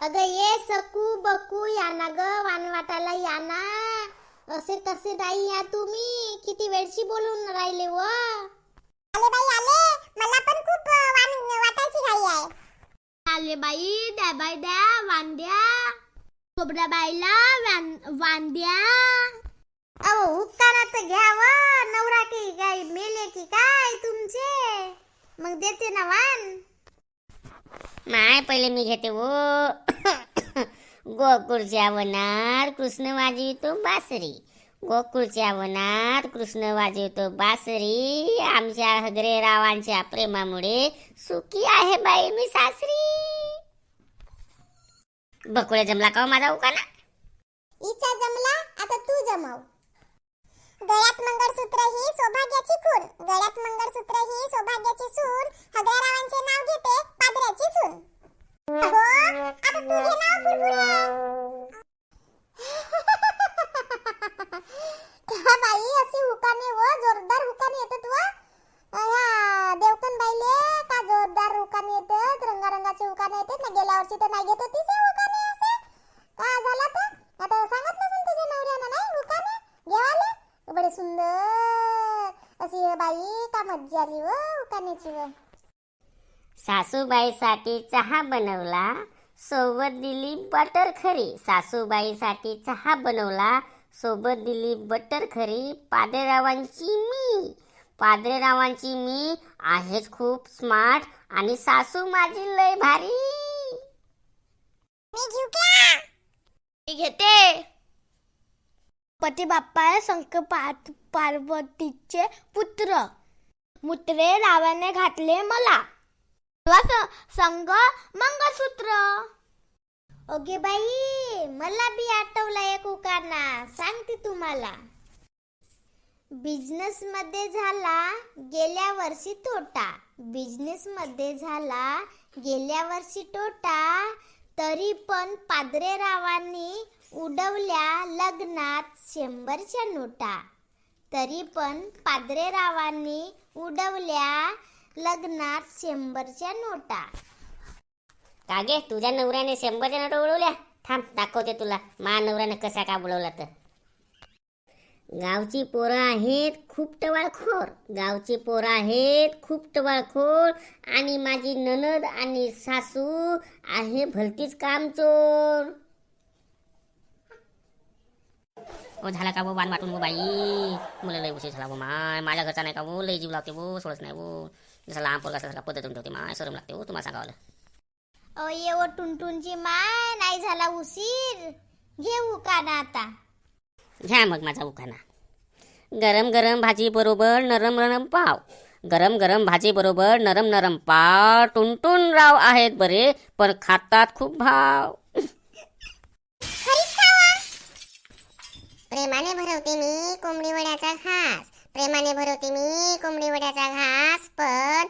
अगं ये सकू बकू या ना ग वानवाटाला या ना. असे कसे नाही या तुम्ही? किती वेळची बोलून राहिले व. आले बाई आले. मला पण खूप वाटायची घाई आहे. आले बाई द्या बाई द्या वांद्या. खोबऱ्या बाईला वांद्या. अहो उपकारात घ्या व. नवरा की काय मेले की काय तुमचे? मग देते ना वान. नाही पहिले मी घेते वो. गोकुळच्या वनात कृष्ण वाजवितो बासरी. गोकुळच्या वनात कृष्ण वाजवतो बासरी. आमच्या हगरे रावांच्या प्रेमामुळे सुखी आहे बाई मी सासरी. बकुळे जमला का हो माझा उकाना? इच्छा जमला आता तू जमाव. गळ्यात मंगळसूत्र ही सौभाग्याची खून. गळ्यात मंगळसूत्र ही सौभाग्याची सून. हगरावांचे नाव घेते पादऱ्याची सून. हो आता तू घे नाव फुरफुरे. त्या बाई असे हुकाने व जोरदार हुकाने येतात व. ह्या देवकन बाईले का जोरदार हुकाने येतात. रंगारंगाचे हुकाने येतात ना. गेल्या वर्षी तर नाही घेत होतीस हे हुकाने असे. का झाला तर आता सांगत नसेल तुझ्या नवऱ्यानं नाही हुकाने घेवाले. बडे सुंदर अशी बाई का मज्जा आली व हुकानेची व. सासूबाईसाठी चहा बनवला, सोबत दिली बटर खरी. सासूबाईसाठी चहा बनवला, सोबत दिली बटर खरी. पादरेरावांची मी आहेच खूप स्मार्ट आणि सासू माझी लय भारी. मी घेऊ का? मी घेते. पती बाप्पा शंकर पार्वतीचे पुत्र. मुत्रे रावाने घातले मला. संग मंगळसूत्र. ओगे बाई मला बी आठवला एक उकाना. सांगते तुम्हाला. बिझनेस मध्ये झाला गेल्या वर्षी तोटा. बिझनेस मध्ये झाला गेल्या वर्षी तोटा. तरी पण पादरेरावांनी उडवल्या लग्नात 100च्या नोटा. तरी पण पादरेरावांनी उडवल्या लग्नात 100च्या नोटा. कागे तुझ्या नवऱ्याने 100च्या नोटा उडवल्या? थांब दाखवते तुला मा नवऱ्याने कसा का उडवला तर. गावची पोरं आहेत खूप टवाळखोर. गावची पोरं आहेत खूप टवाळखोर. आणि माझी ननद आणि सासू आहे भलतीच कामचोर. ओ झाला का वो वान वाटून वो बाई? मुलं लय उशीर झाला वो माय. माझ्या घरचा नाही का वो लय जीव लागते वो. सोडच नाही वो. जसा लहान पोरगा सारखा पद्धतून ठेवते माय. शरम लागते हो तुम्हाला सांगावलं. ये वो टुनटुनची माय नाही झाला उशीर. घेऊ का ना आता. घ्या मग माझा उखाणा. गरम गरम भाजी बरोबर नरम नरम पाव. गरम गरम भाजी बरोबर नरम नरम पाव. टुनटुन राव आहेत बरे पण खातात खूप भाव. प्रेमाने भरवते मी कोंबडी वड्याचा घास. प्रेमाने भरवते मी कोंबडी वड्याचा घास. पण